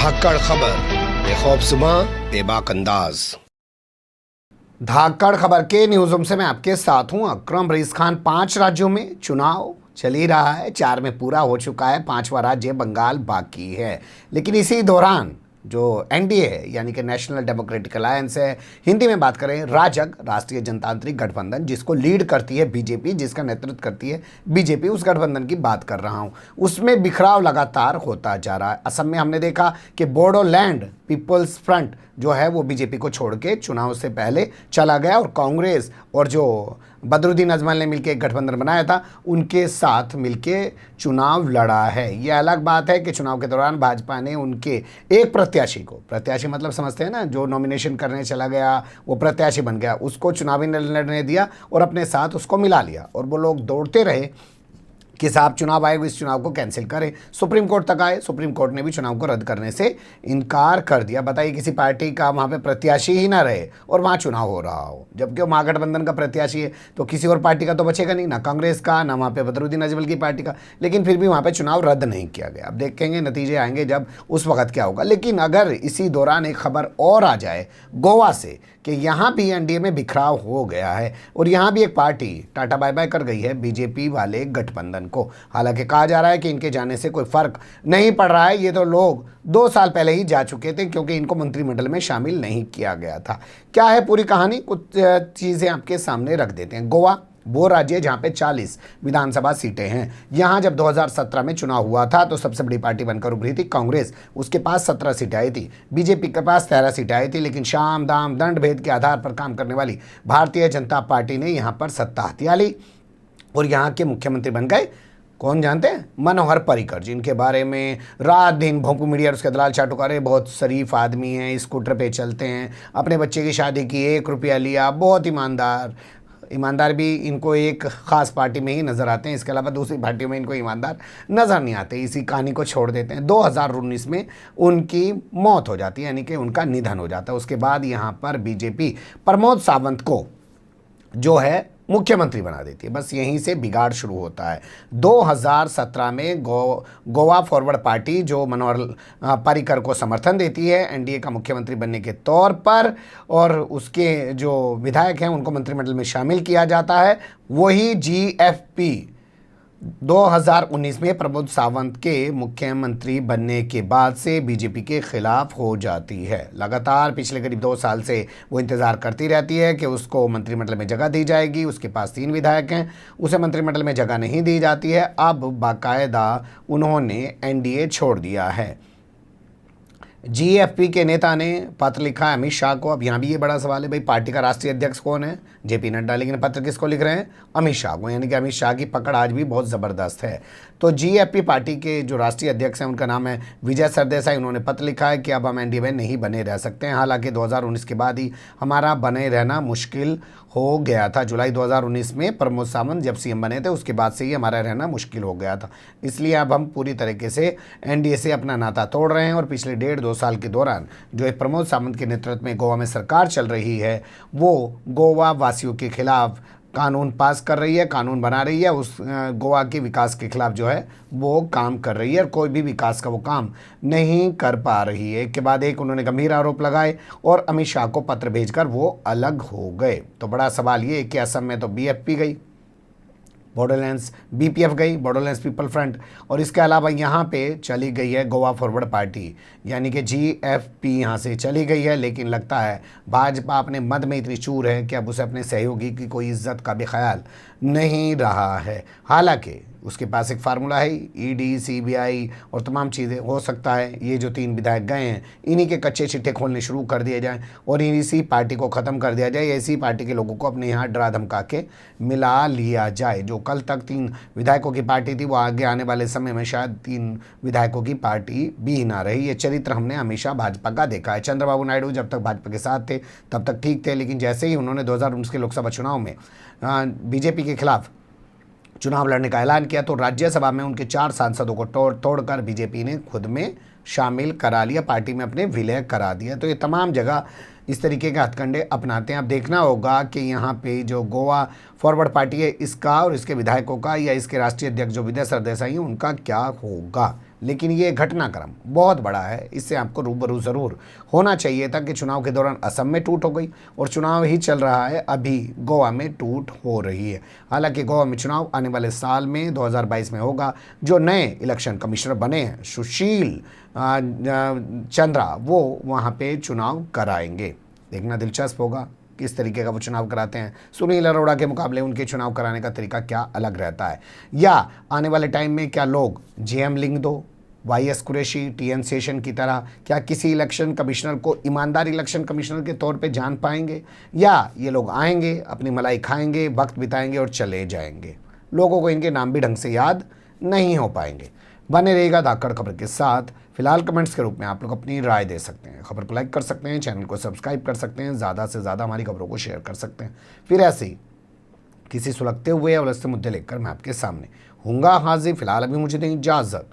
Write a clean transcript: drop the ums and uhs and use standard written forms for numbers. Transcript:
धाकड़ खबर, बेखौफ सुबह बेबाक अंदाज। धाकड़ खबर के न्यूज रूम से मैं आपके साथ हूं अकरम रईस खान। 5 राज्यों में चुनाव चल ही रहा है, 4 में पूरा हो चुका है, 5वां राज्य बंगाल बाकी है। लेकिन इसी दौरान जो एनडीए है यानी कि नेशनल डेमोक्रेटिक अलायंस है, हिंदी में बात करें राजग राष्ट्रीय जनतांत्रिक गठबंधन, जिसको लीड करती है बीजेपी, जिसका नेतृत्व करती है बीजेपी, उस गठबंधन की बात कर रहा हूं। उसमें बिखराव लगातार होता जा रहा है। असम में हमने देखा कि बोडोलैंड पीपल्स फ्रंट जो है वो बीजेपी को छोड़ के चुनाव से पहले चला गया और कांग्रेस और जो बदरुद्दीन अजमल ने मिलकर एक गठबंधन बनाया था उनके साथ मिलके चुनाव लड़ा है। ये अलग बात है कि चुनाव के दौरान भाजपा ने उनके एक प्रत्याशी को, प्रत्याशी मतलब समझते हैं ना, जो नॉमिनेशन करने चला गया वो प्रत्याशी बन गया, उसको चुनावी लड़ने दिया और अपने साथ उसको मिला लिया। और वो लोग दौड़ते रहे कि साहब चुनाव आयोग इस चुनाव को कैंसिल करे। सुप्रीम कोर्ट तक आए, सुप्रीम कोर्ट ने भी चुनाव को रद्द करने से इनकार कर दिया। बताइए, किसी पार्टी का वहाँ पे प्रत्याशी ही ना रहे और वहाँ चुनाव हो रहा हो, जबकि वो महागठबंधन का प्रत्याशी है, तो किसी और पार्टी का तो बचेगा नहीं, ना कांग्रेस का, ना वहाँ पे बदरुद्दीन अजमल की पार्टी का। लेकिन फिर भी वहाँ पर चुनाव रद्द नहीं किया गया। अब देखेंगे नतीजे आएंगे जब, उस वक्त क्या होगा। लेकिन अगर इसी दौरान एक खबर और आ जाए गोवा से कि यहाँ भी एनडीए में बिखराव हो गया है और यहाँ भी एक पार्टी टाटा बाय बाय कर गई है बीजेपी वाले गठबंधन को। हालांकि कहा जा रहा है कि इनके जाने से कोई फर्क नहीं पड़ रहा है, ये तो लोग 2 साल पहले ही जा चुके थे क्योंकि इनको मंत्रिमंडल में शामिल नहीं किया गया था। क्या है पूरी कहानी, कुछ चीज़ें आपके सामने रख देते हैं। गोवा वो राज्य जहाँ पे 40 विधानसभा सीटें हैं। यहाँ जब 2017 में चुनाव हुआ था तो सबसे बड़ी पार्टी बनकर उभरी थी कांग्रेस, उसके पास 17 सीटें आई थी। बीजेपी के पास 13 सीटें आई थी। लेकिन शाम दाम दंड भेद के आधार पर काम करने वाली भारतीय जनता पार्टी ने यहाँ पर सत्ता हथिया ली और यहाँ के मुख्यमंत्री बन गए, कौन जानते हैं, मनोहर पर्रिकर, जिनके बारे में रात दिन भोंपू मीडिया और उसके दलाल चाटुकारे, बहुत शरीफ आदमी हैं, स्कूटर पे चलते हैं, अपने बच्चे की शादी की 1 रुपया लिया, बहुत ईमानदार भी इनको एक ख़ास पार्टी में ही नज़र आते हैं, इसके अलावा दूसरी पार्टियों में इनको ईमानदार नज़र नहीं आते। इसी कहानी को छोड़ देते हैं। 2019 में उनकी मौत हो जाती है, यानी कि उनका निधन हो जाता है। उसके बाद यहाँ पर बीजेपी प्रमोद सावंत को जो है मुख्यमंत्री बना देती है। बस यहीं से बिगाड़ शुरू होता है। 2017 में गोवा फॉरवर्ड पार्टी जो मनोहर पर्रिकर को समर्थन देती है एनडीए का मुख्यमंत्री बनने के तौर पर, और उसके जो विधायक हैं उनको मंत्रिमंडल में शामिल किया जाता है। वही जीएफपी 2019 में प्रमोद सावंत के मुख्यमंत्री बनने के बाद से बीजेपी के खिलाफ हो जाती है। लगातार पिछले करीब 2 साल से वो इंतज़ार करती रहती है कि उसको मंत्रिमंडल में जगह दी जाएगी। उसके पास 3 विधायक हैं, उसे मंत्रिमंडल में जगह नहीं दी जाती है। अब बाकायदा उन्होंने एनडीए छोड़ दिया है। जीएफपी के नेता ने पत्र लिखा है अमित शाह को। अब यहाँ भी ये बड़ा सवाल है, भाई पार्टी का राष्ट्रीय अध्यक्ष कौन है, जेपी नड्डा, लेकिन पत्र किसको लिख रहे हैं, अमित शाह को। यानी कि अमित शाह की पकड़ आज भी बहुत ज़बरदस्त है। तो जीएफपी पार्टी के जो राष्ट्रीय अध्यक्ष हैं उनका नाम है विजय सरदेसाई। उन्होंने पत्र लिखा है कि अब हम एनडीए में नहीं बने रह सकते हैं। हालांकि 2019 के बाद ही हमारा बने रहना मुश्किल हो गया था। जुलाई 2019 में प्रमोद सावंत जब सीएम बने थे उसके बाद से ही हमारा रहना मुश्किल हो गया था। इसलिए अब हम पूरी तरीके से एनडीए से अपना नाता तोड़ रहे हैं। और पिछले 1.5-2 साल के दौरान जो एक प्रमोद सावंत के नेतृत्व में गोवा में सरकार चल रही है, वो गोवा वासियों के खिलाफ कानून पास कर रही है, कानून बना रही है, उस गोवा के विकास के खिलाफ जो है वो काम कर रही है और कोई भी विकास का वो काम नहीं कर पा रही है। एक के बाद एक उन्होंने गंभीर आरोप लगाए और अमित शाह को पत्र भेजकर वो अलग हो गए। तो बड़ा सवाल ये कि असम में तो बीएफपी गई, बोडोलैंड्स बीपीएफ गई, बोडोलैंड्स पीपल फ्रंट, और इसके अलावा यहाँ पे चली गई है गोवा फॉरवर्ड पार्टी, यानी कि जीएफपी यहाँ से चली गई है। लेकिन लगता है भाजपा अपने मद में इतनी चूर है कि अब उसे अपने सहयोगी की कोई इज्जत का भी ख्याल नहीं रहा है। हालांकि उसके पास एक फार्मूला है, ईडी, सीबीआई और तमाम चीज़ें। हो सकता है ये जो 3 विधायक गए हैं इन्हीं के कच्चे चिट्ठे खोलने शुरू कर दिए जाएं और इसी पार्टी को ख़त्म कर दिया जाए, इसी पार्टी के लोगों को अपने यहाँ डरा धमका के मिला लिया जाए। जो कल तक 3 विधायकों की पार्टी थी वो आगे आने वाले समय में शायद 3 विधायकों की पार्टी भी ना रही। ये चरित्र हमने हमेशा भाजपा का देखा है। चंद्रबाबू नायडू जब तक भाजपा के साथ थे तब तक ठीक थे, लेकिन जैसे ही उन्होंने 2019 के लोकसभा चुनाव में बीजेपी के खिलाफ चुनाव लड़ने का ऐलान किया तो राज्यसभा में उनके 4 सांसदों को तोड़कर बीजेपी ने खुद में शामिल करा लिया, पार्टी में अपने विलय करा दिया। तो ये तमाम जगह इस तरीके के हथकंडे अपनाते हैं। अब देखना होगा कि यहाँ पे जो गोवा फॉरवर्ड पार्टी है इसका और इसके विधायकों का या इसके राष्ट्रीय अध्यक्ष जो विजय सरदेसाई हैं उनका क्या होगा। लेकिन ये घटनाक्रम बहुत बड़ा है, इससे आपको रूबरू ज़रूर होना चाहिए था कि चुनाव के दौरान असम में टूट हो गई और चुनाव ही चल रहा है, अभी गोवा में टूट हो रही है। हालांकि गोवा में चुनाव आने वाले साल में 2022 में होगा। जो नए इलेक्शन कमिश्नर बने हैं सुशील चंद्रा, वो वहाँ पे चुनाव कराएंगे। देखना दिलचस्प होगा किस तरीके का वो चुनाव कराते हैं। सुनील अरोड़ा के मुकाबले उनके चुनाव कराने का तरीका क्या अलग रहता है, या आने वाले टाइम में क्या लोग JM Lyngdoh, YS Qureshi, TN Seshan की तरह क्या किसी इलेक्शन कमिश्नर को ईमानदार इलेक्शन कमिश्नर के तौर पे जान पाएंगे, या ये लोग आएंगे, अपनी मलाई खाएंगे, वक्त बिताएंगे और चले जाएंगे। लोगों को इनके नाम भी ढंग से याद नहीं हो पाएंगे। बने रहेगा धाकड़ खबर के साथ। फिलहाल कमेंट्स के रूप में आप लोग अपनी राय दे सकते हैं, खबर को लाइक कर सकते हैं, चैनल को सब्सक्राइब कर सकते हैं, ज़्यादा से ज़्यादा हमारी खबरों को शेयर कर सकते हैं। फिर ऐसे ही किसी सुलगते हुए या उलझते मुद्दे लेकर मैं आपके सामने हूँगा हाजिर। फिलहाल अभी मुझे दें इजाज़त।